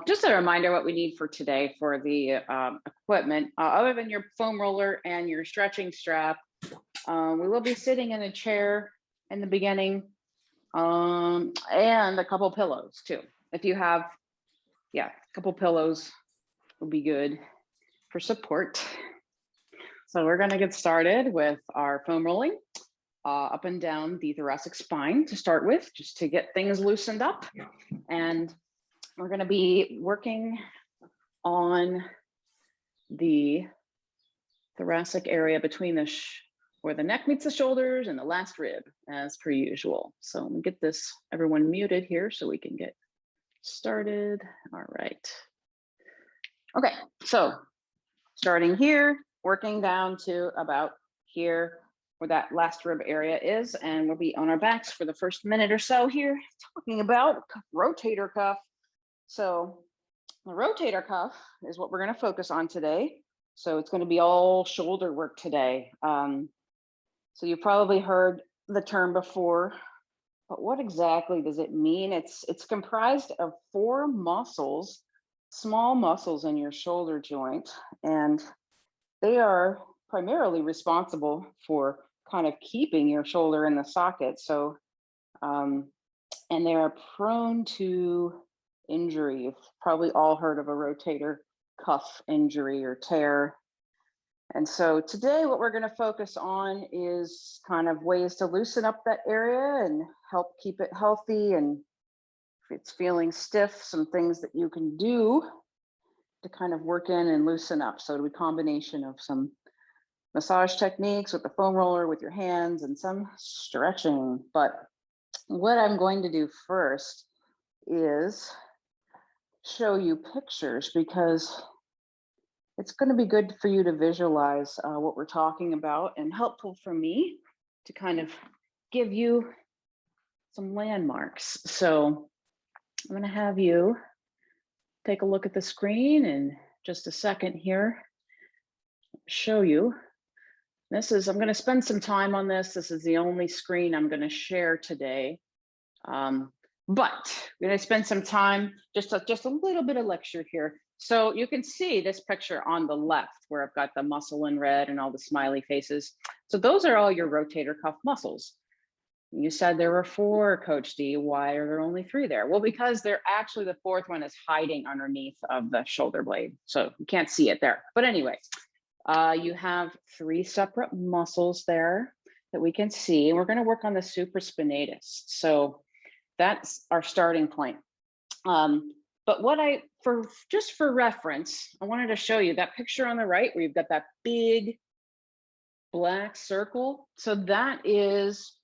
Just a reminder what we need for today for the equipment, other than your foam roller and your stretching strap, we will be sitting in a chair in the beginning, and a couple pillows too. If you have, yeah, a couple pillows will be good for support. So we're gonna get started with our foam rolling up and down the thoracic spine to start with, just to get things loosened up. And we're going to be working on the thoracic area between where the neck meets the shoulders and the last rib, as per usual. So let me get this everyone muted here so we can get started. All right. Okay, so starting here, working down to about here where that last rib area is, and we'll be on our backs for the first minute or so here, talking about rotator cuff. So the rotator cuff is what we're going to focus on today. So it's going to be all shoulder work today. So you've probably heard the term before, but what exactly does it mean? It's comprised of 4 muscles, small muscles in your shoulder joint, and they are primarily responsible for kind of keeping your shoulder in the socket. So, and they are prone to injury. You've probably all heard of a rotator cuff injury or tear. And so today what we're going to focus on is kind of ways to loosen up that area and help keep it healthy. And if it's feeling stiff, some things that you can do to kind of work in and loosen up. So it'll be a combination of some massage techniques with the foam roller with your hands and some stretching. But what I'm going to do first is show you pictures, because it's going to be good for you to visualize what we're talking about, and helpful for me to kind of give you some landmarks. So I'm going to have you take a look at the screen in just a second here, show you. I'm going to spend some time on this. This is the only screen I'm going to share today. But we're going to spend some time, just a little bit of lecture here. So you can see this picture on the left where I've got the muscle in red and all the smiley faces. So those are all your rotator cuff muscles. You said there were 4, Coach D. Why are there only 3 there? Well, because they're actually, the 4th one is hiding underneath of the shoulder blade. So you can't see it there. But anyway, you have 3 separate muscles there that we can see. And we're going to work on the supraspinatus. So that's our starting point. But just for reference, I wanted to show you that picture on the right where you've got that big black circle. So that is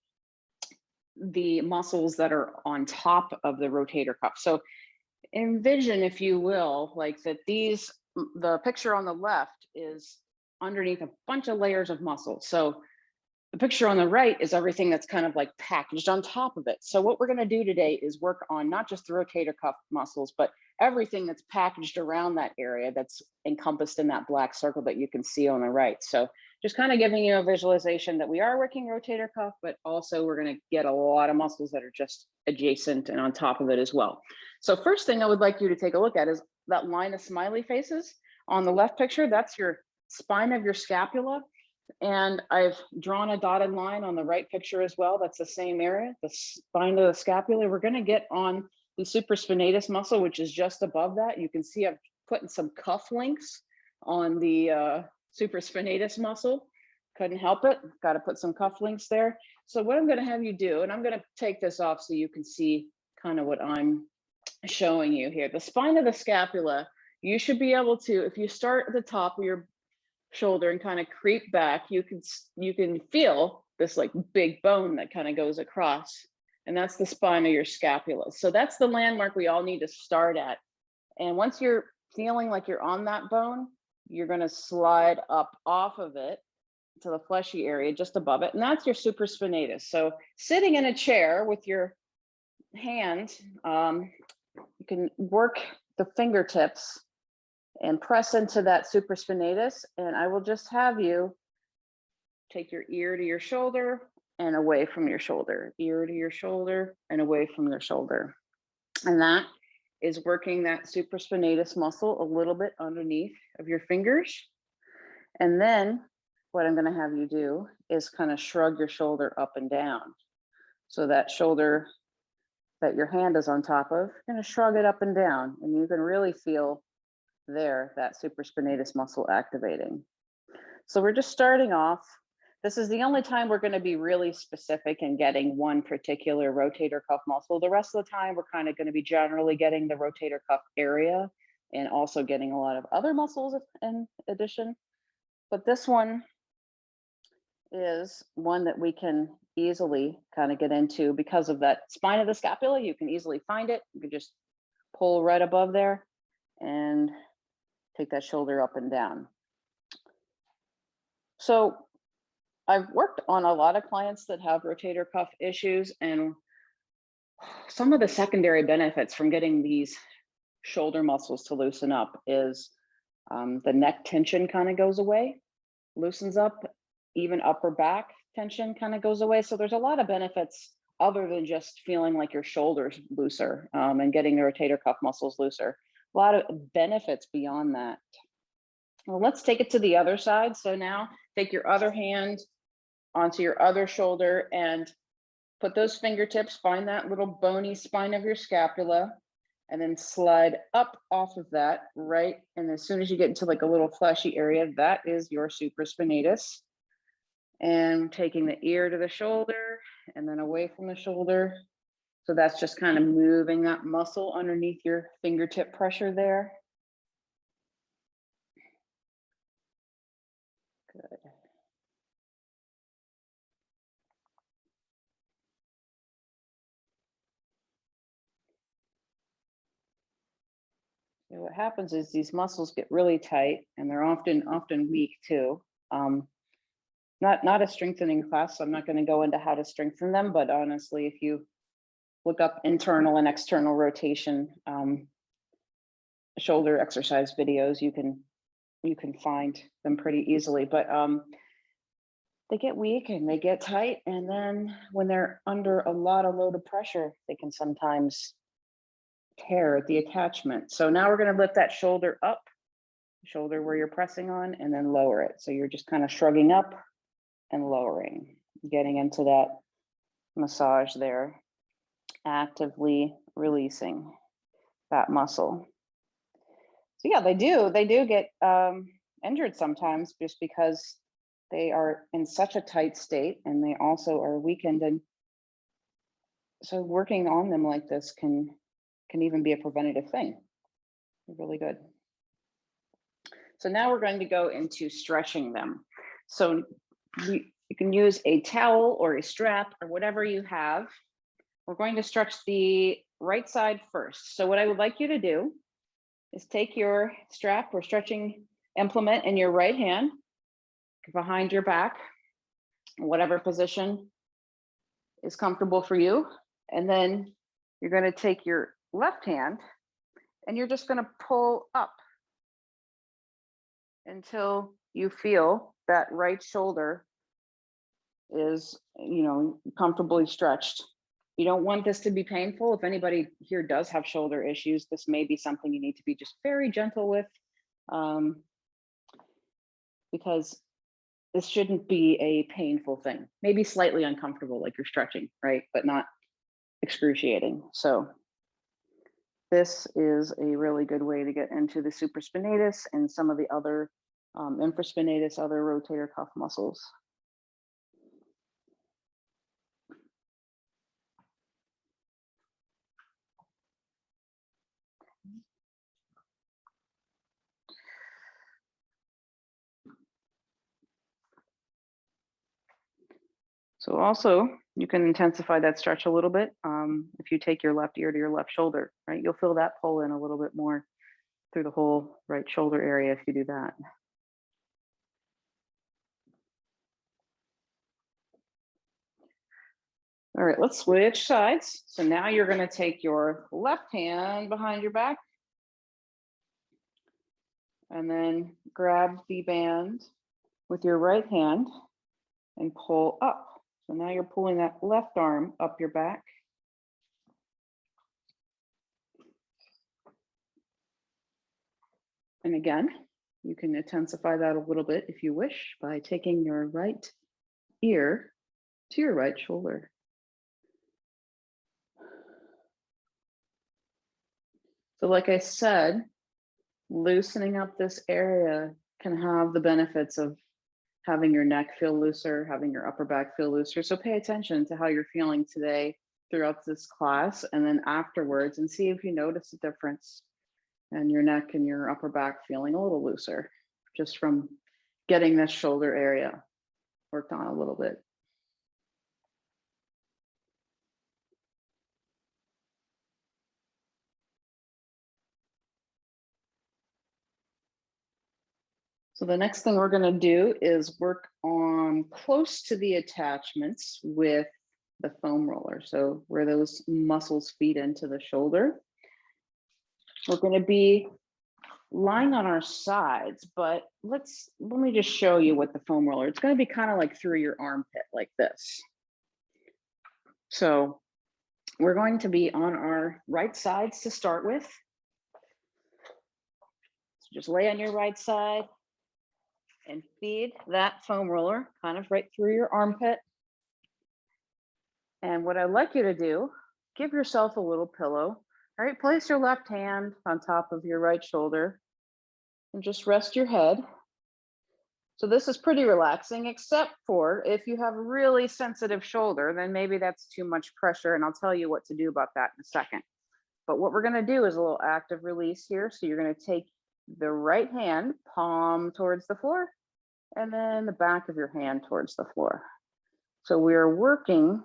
the muscles that are on top of the rotator cuff. So envision, if you will, like that the picture on the left is underneath a bunch of layers of muscles. So the picture on the right is everything that's kind of like packaged on top of it. So what we're going to do today is work on not just the rotator cuff muscles, but everything that's packaged around that area that's encompassed in that black circle that you can see on the right. So just kind of giving you a visualization that we are working rotator cuff, but also we're going to get a lot of muscles that are just adjacent and on top of it as well. So first thing I would like you to take a look at is that line of smiley faces on the left picture. That's your spine of your scapula. And I've drawn a dotted line on the right picture as well. That's the same area, the spine of the scapula. We're going to get on the supraspinatus muscle, which is just above that. You can see I've put some cuff links on the supraspinatus muscle. Couldn't help it. Got to put some cuff links there. So what I'm going to have you do, and I'm going to take this off so you can see kind of what I'm showing you here. The spine of the scapula, you should be able to, if you start at the top of your shoulder and kind of creep back, you can feel this like big bone that kind of goes across, and that's the spine of your scapula. So that's the landmark we all need to start at. And once you're feeling like you're on that bone, you're going to slide up off of it to the fleshy area just above it, and that's your supraspinatus. So sitting in a chair with your hand, you can work the fingertips and press into that supraspinatus, and I will just have you take your ear to your shoulder and away from your shoulder, ear to your shoulder and away from your shoulder. And that is working that supraspinatus muscle a little bit underneath of your fingers. And then what I'm going to have you do is kind of shrug your shoulder up and down. So that shoulder that your hand is on top of, you're going to shrug it up and down, and you can really feel there that supraspinatus muscle activating. So we're just starting off. This is the only time we're going to be really specific in getting one particular rotator cuff muscle. The rest of the time, we're kind of going to be generally getting the rotator cuff area and also getting a lot of other muscles in addition. But this one is one that we can easily kind of get into because of that spine of the scapula. You can easily find it. You can just pull right above there and take that shoulder up and down. So I've worked on a lot of clients that have rotator cuff issues, and some of the secondary benefits from getting these shoulder muscles to loosen up is the neck tension kind of goes away, loosens up, even upper back tension kind of goes away. So there's a lot of benefits other than just feeling like your shoulders looser and getting the rotator cuff muscles looser. A lot of benefits beyond that. Well, let's take it to the other side. So now take your other hand onto your other shoulder and put those fingertips, find that little bony spine of your scapula, and then slide up off of that, right? And as soon as you get into like a little fleshy area, that is your supraspinatus. And taking the ear to the shoulder and then away from the shoulder. So that's just kind of moving that muscle underneath your fingertip pressure there. Good. So what happens is these muscles get really tight, and they're often weak too. Not a strengthening class, so I'm not going to go into how to strengthen them, but honestly, if you look up internal and external rotation shoulder exercise videos, you can find them pretty easily. But they get weak and they get tight, and then when they're under a lot of load of pressure, they can sometimes tear the attachment. So now we're going to lift that shoulder up, shoulder where you're pressing on, and then lower it. So you're just kind of shrugging up and lowering, getting into that massage there, actively releasing that muscle. So yeah, they do get injured sometimes just because they are in such a tight state, and they also are weakened. And so working on them like this can even be a preventative thing. Really good. So now we're going to go into stretching them. So you can use a towel or a strap or whatever you have. We're going to stretch the right side first. So what I would like you to do is take your strap or stretching implement in your right hand behind your back, whatever position is comfortable for you. And then you're going to take your left hand and you're just going to pull up until you feel that right shoulder is, comfortably stretched. You don't want this to be painful. If anybody here does have shoulder issues, this may be something you need to be just very gentle with, because this shouldn't be a painful thing. Maybe slightly uncomfortable, like you're stretching, right? But not excruciating. So this is a really good way to get into the supraspinatus and some of the other infraspinatus, other rotator cuff muscles. So also, you can intensify that stretch a little bit if you take your left ear to your left shoulder, right? You'll feel that pull in a little bit more through the whole right shoulder area if you do that. All right, let's switch sides. So now you're going to take your left hand behind your back and then grab the band with your right hand and pull up. So now you're pulling that left arm up your back. And again, you can intensify that a little bit if you wish by taking your right ear to your right shoulder. So like I said, loosening up this area can have the benefits of having your neck feel looser, having your upper back feel looser. So pay attention to how you're feeling today throughout this class and then afterwards, and see if you notice a difference in your neck and your upper back feeling a little looser just from getting this shoulder area worked on a little bit. So the next thing we're going to do is work on close to the attachments with the foam roller. So where those muscles feed into the shoulder. We're going to be lying on our sides, but let me just show you what the foam roller, it's going to be kind of like through your armpit like this. So we're going to be on our right sides to start with. So just lay on your right side and feed that foam roller kind of right through your armpit. And what I'd like you to do, give yourself a little pillow. All right, place your left hand on top of your right shoulder and just rest your head. So this is pretty relaxing, except for if you have a really sensitive shoulder, then maybe that's too much pressure. And I'll tell you what to do about that in a second. But what we're going to do is a little active release here. So you're going to take the right hand, palm towards the floor, and then the back of your hand towards the floor. So we are working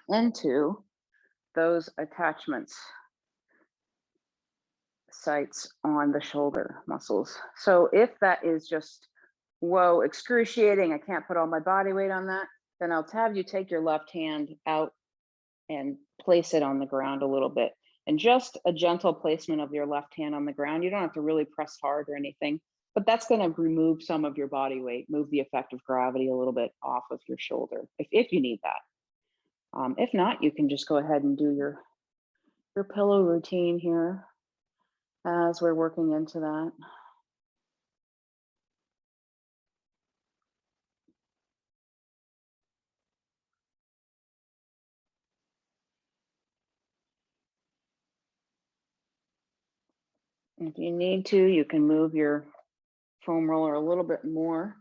into those attachments sites on the shoulder muscles. So if that is just, whoa, excruciating, I can't put all my body weight on that, then I'll have you take your left hand out and place it on the ground a little bit. And just a gentle placement of your left hand on the ground. You don't have to really press hard or anything, but that's going to remove some of your body weight, move the effect of gravity a little bit off of your shoulder if you need that. If not, you can just go ahead and do your pillow routine here as we're working into that. If you need to, you can move your foam roller a little bit more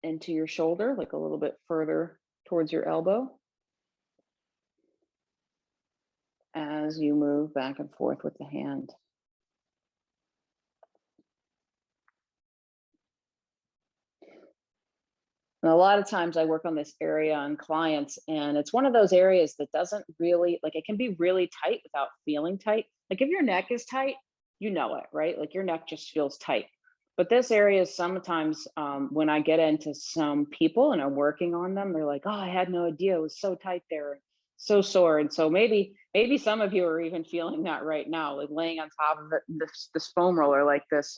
into your shoulder, like a little bit further towards your elbow as you move back and forth with the hand. And a lot of times I work on this area on clients, and it's one of those areas that doesn't really, like, it can be really tight without feeling tight. Like if your neck is tight, you know it, right? Like your neck just feels tight. But this area is sometimes when I get into some people and I'm working on them, they're like, oh, I had no idea it was so tight there, so sore. And so maybe some of you are even feeling that right now, like laying on top of it, this foam roller like this,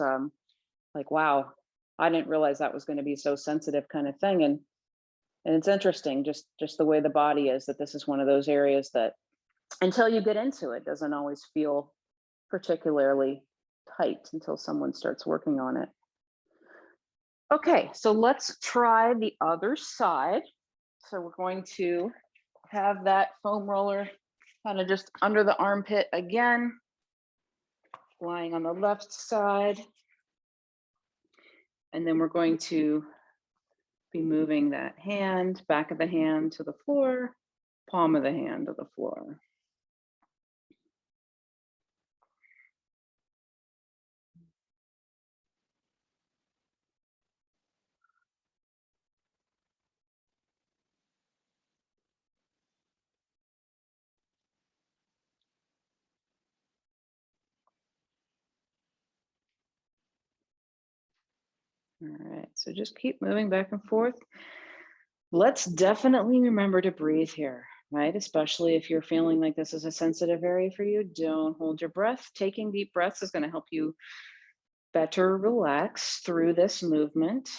like, wow, I didn't realize that was going to be so sensitive kind of thing. And it's interesting, just the way the body is, that this is one of those areas that until you get into it, doesn't always feel particularly tight until someone starts working on it. Okay, so let's try the other side. So we're going to have that foam roller kind of just under the armpit again, lying on the left side. And then we're going to be moving that hand, back of the hand to the floor, palm of the hand to the floor. All right, so just keep moving back and forth. Let's definitely remember to breathe here, right? Especially if you're feeling like this is a sensitive area for you, don't hold your breath. Taking deep breaths is going to help you better relax through this movement.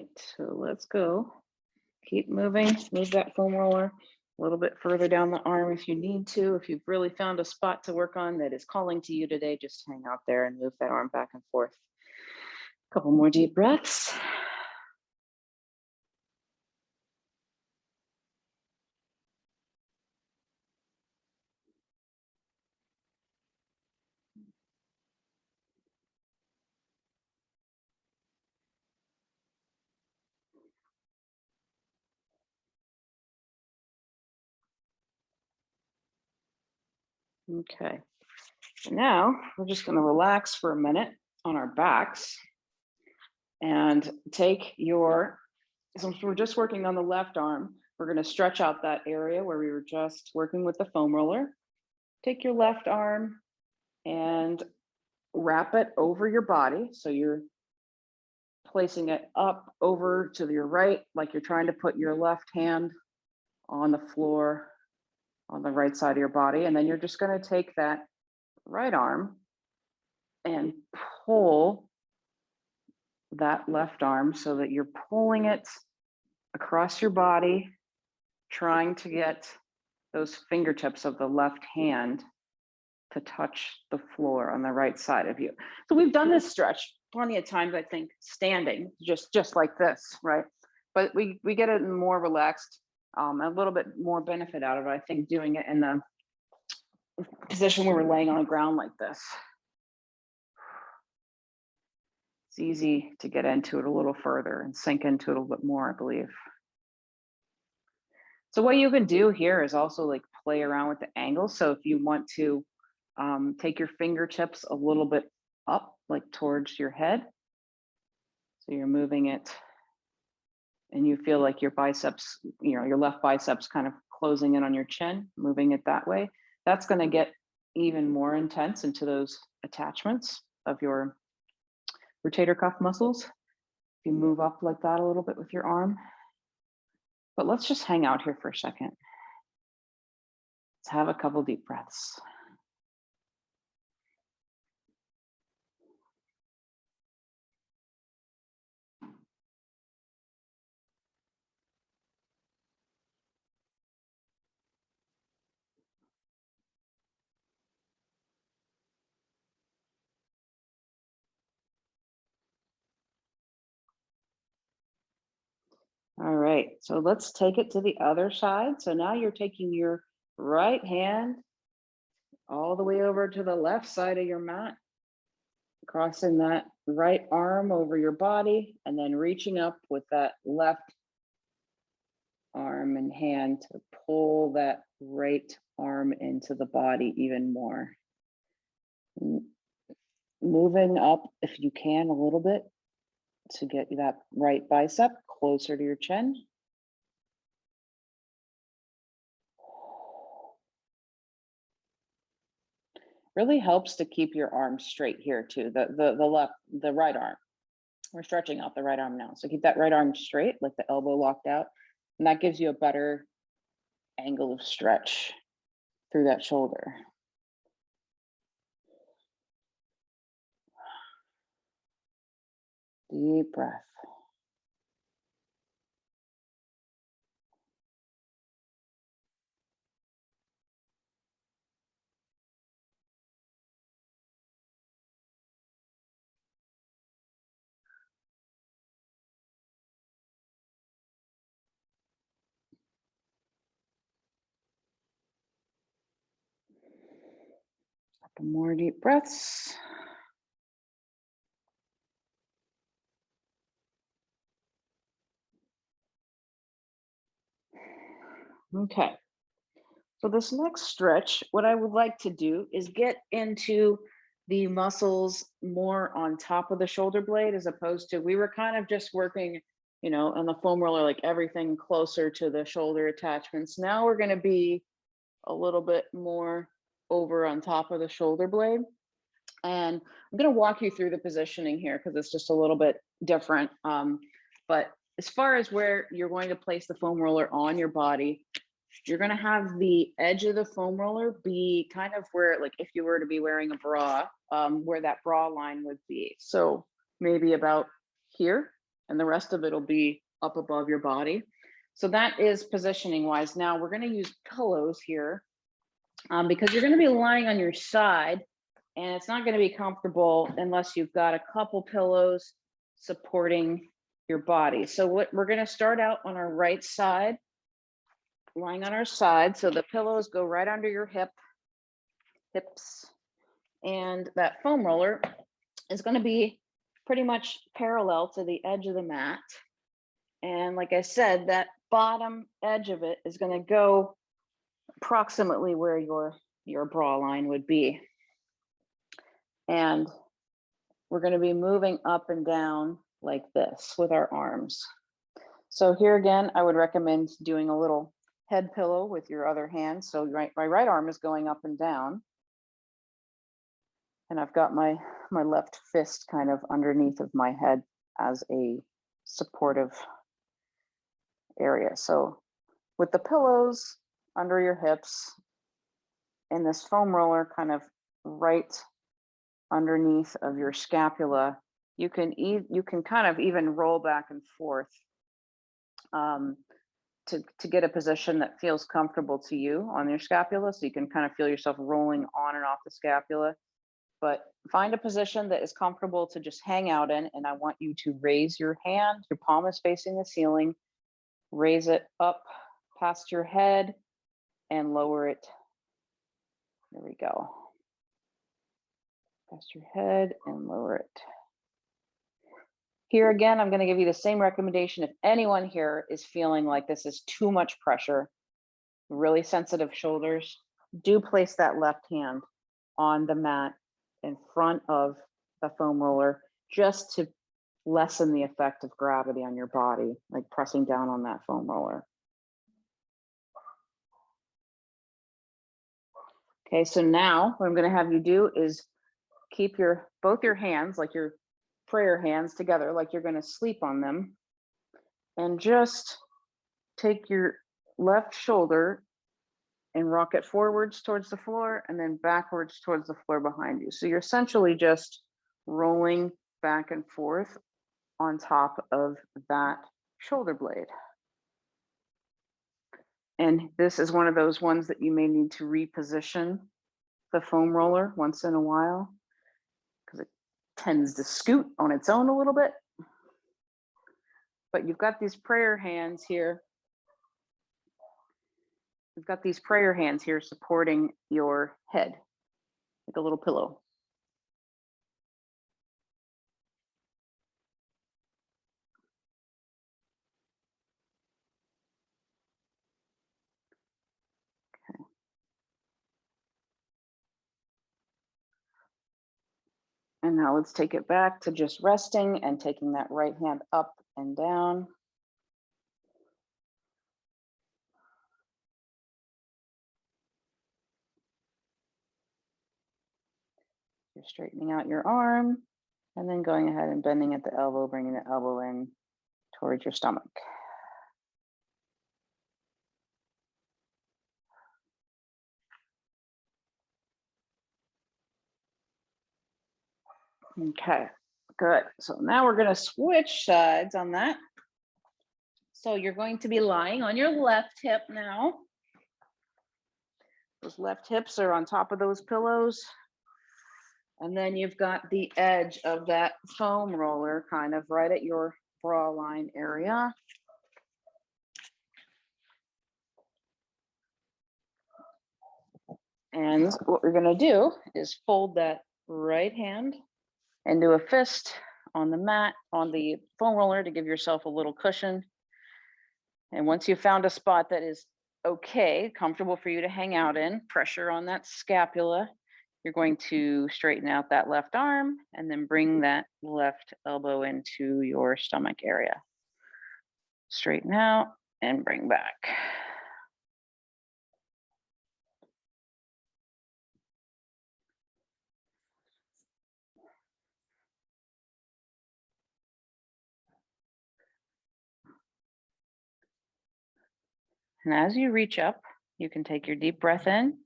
right, so let's go. Keep moving, move that foam roller a little bit further down the arm if you need to. If you've really found a spot to work on that is calling to you today, just hang out there and move that arm back and forth. A couple more deep breaths. Okay, now we're just going to relax for a minute on our backs and take your, since we're just working on the left arm, we're going to stretch out that area where we were just working with the foam roller. Take your left arm and wrap it over your body. So you're placing it up over to your right, like you're trying to put your left hand on the floor on the right side of your body. And then you're just going to take that right arm and pull that left arm so that you're pulling it across your body, trying to get those fingertips of the left hand to touch the floor on the right side of you. So we've done this stretch plenty of times, I think, standing, just like this, right? But we get it more relaxed, a little bit more benefit out of it, I think, doing it in the position where we're laying on the ground like this. It's easy to get into it a little further and sink into it a little bit more, I believe. So what you can do here is also like play around with the angle. So if you want to take your fingertips a little bit up, like towards your head. So you're moving it and you feel like your biceps, your left biceps kind of closing in on your chin, moving it that way. That's going to get even more intense into those attachments of your rotator cuff muscles. If you move up like that a little bit with your arm. But let's just hang out here for a second. Let's have a couple deep breaths. All right, so let's take it to the other side. So now you're taking your right hand all the way over to the left side of your mat, crossing that right arm over your body, and then reaching up with that left arm and hand to pull that right arm into the body even more. Moving up, if you can, a little bit to get that right bicep closer to your chin. Really helps to keep your arm straight here too, the right arm. We're stretching out the right arm now. So keep that right arm straight, like the elbow locked out. And that gives you a better angle of stretch through that shoulder. Deep breath. Couple more deep breaths. Okay. So this next stretch, what I would like to do is get into the muscles more on top of the shoulder blade, as opposed to, we were kind of just working, on the foam roller, like everything closer to the shoulder attachments. Now we're going to be a little bit more over on top of the shoulder blade. And I'm going to walk you through the positioning here because it's just a little bit different. But as far as where you're going to place the foam roller on your body, you're going to have the edge of the foam roller be kind of where, like if you were to be wearing a bra, where that bra line would be. So maybe about here. and the rest of it will be up above your body. So that is positioning wise. Now we're going to use pillows here because you're going to be lying on your side, and it's not going to be comfortable unless you've got a couple pillows supporting your body. So what we're going to start out on our right side, lying on our side. So the pillows go right under your hips, and that foam roller is going to be pretty much parallel to the edge of the mat. And like I said, that bottom edge of it is going to go approximately where your bra line would be. And we're going to be moving up and down like this with our arms. So here again, I would recommend doing a little head pillow with your other hand. So my right arm is going up and down, and I've got my left fist kind of underneath of my head as a supportive area. So with the pillows under your hips and this foam roller kind of right underneath of your scapula, you can kind of even roll back and forth to get a position that feels comfortable to you on your scapula. So you can kind of feel yourself rolling on and off the scapula, but find a position that is comfortable to just hang out in. And I want you to raise your hand, your palm is facing the ceiling, raise it up past your head and lower it. There we go. Past your head and lower it. Here again, I'm going to give you the same recommendation. If anyone here is feeling like this is too much pressure, really sensitive shoulders, do place that left hand on the mat in front of the foam roller just to lessen the effect of gravity on your body, like pressing down on that foam roller. Okay, so now what I'm going to have you do is keep both your hands, like your prayer hands, together, like you're going to sleep on them, and just take your left shoulder and rock it forwards towards the floor and then backwards towards the floor behind you. So you're essentially just rolling back and forth on top of that shoulder blade. And this is one of those ones that you may need to reposition the foam roller once in a while because it tends to scoot on its own a little bit. But you've got these prayer hands here. You've got these prayer hands here supporting your head, like a little pillow. Okay. And now let's take it back to just resting and taking that right hand up and down. You're straightening out your arm and then going ahead and bending at the elbow, bringing the elbow in towards your stomach. Okay, good. So now we're going to switch sides on that. So you're going to be lying on your left hip now. Those left hips are on top of those pillows. And then you've got the edge of that foam roller kind of right at your bra line area. And what we're going to do is fold that right hand and do a fist on the mat, on the foam roller, to give yourself a little cushion. And once you've found a spot that is okay, comfortable for you to hang out in, pressure on that scapula, you're going to straighten out that left arm and then bring that left elbow into your stomach area. Straighten out and bring back. And as you reach up, you can take your deep breath in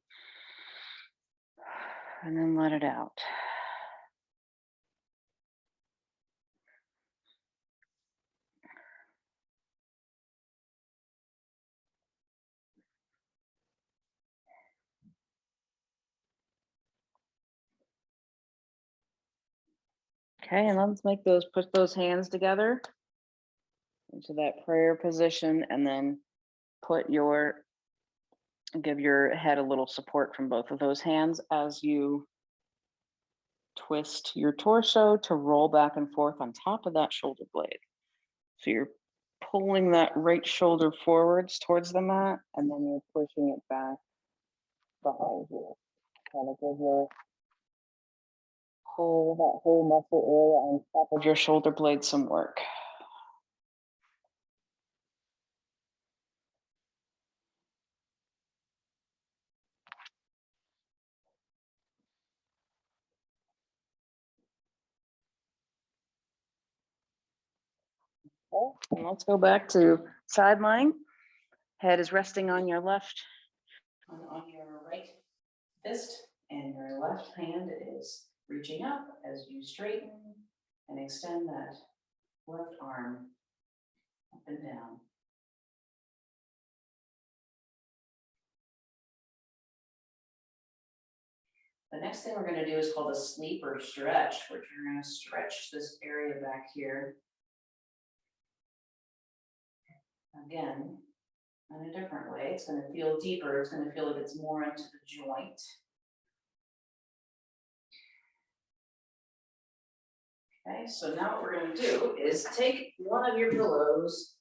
and then let it out. Okay, and let's put those hands together into that prayer position, and then give your head a little support from both of those hands as you twist your torso to roll back and forth on top of that shoulder blade. So you're pulling that right shoulder forwards towards the mat, and then you're pushing it back behind you. Kind of give your that whole muscle area on top of your shoulder blade some work. Okay, and let's go back to side lying. Head is resting on your on your right fist, and your left hand is reaching up as you straighten and extend that left arm up and down. The next thing we're going to do is called a sleeper stretch, which we're going to stretch this area back here. Again, in a different way. It's going to feel deeper. It's going to feel like it's more into the joint. Okay, so now what we're going to do is take one of your pillows,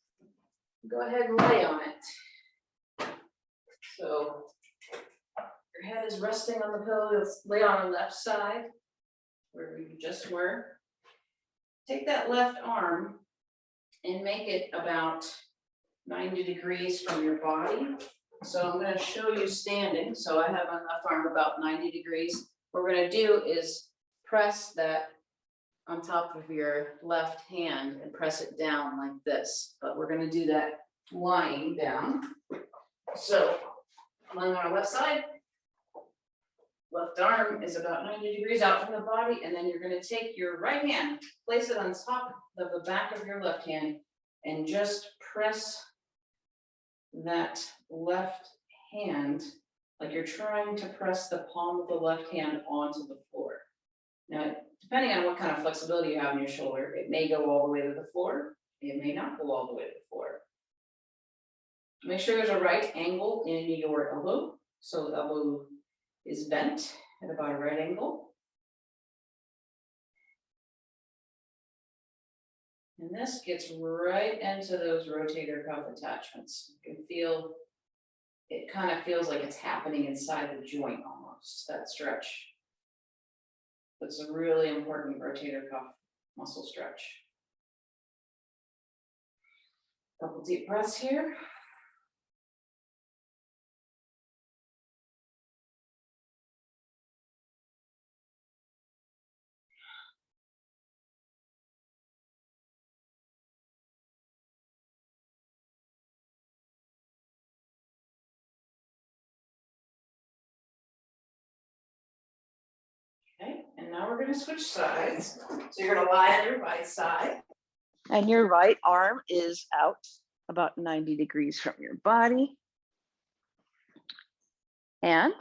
go ahead and lay on it. So your head is resting on the pillow. Let's lay on the left side where you just were. Take that left arm and make it about 90 degrees from your body. So I'm going to show you standing. So I have my left arm about 90 degrees. What we're going to do is press that on top of your left hand and press it down like this. But we're going to do that lying down. So lying on our left side, left arm is about 90 degrees out from the body, and then you're going to take your right hand, place it on top of the back of your left hand, and just press that left hand like you're trying to press the palm of the left hand onto the floor. Now, depending on what kind of flexibility you have in your shoulder, it may go all the way to the floor. It may not go all the way to the floor. Make sure there's a right angle in your elbow. So the elbow is bent at about a right angle. And this gets right into those rotator cuff attachments. You can feel, it kind of feels like it's happening inside the joint almost, that stretch. It's a really important rotator cuff muscle stretch. Couple deep breaths here. Okay, and now we're going to switch sides. So you're going to lie on your right side. And your right arm is out about 90 degrees from your body. And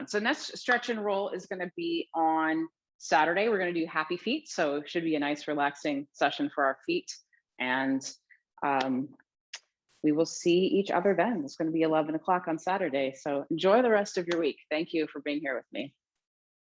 so next stretch and roll is going to be on Saturday. We're going to do happy feet. So it should be a nice relaxing session for our feet. And we will see each other then. It's going to be 11 o'clock on Saturday. So enjoy the rest of your week. Thank you for being here with me.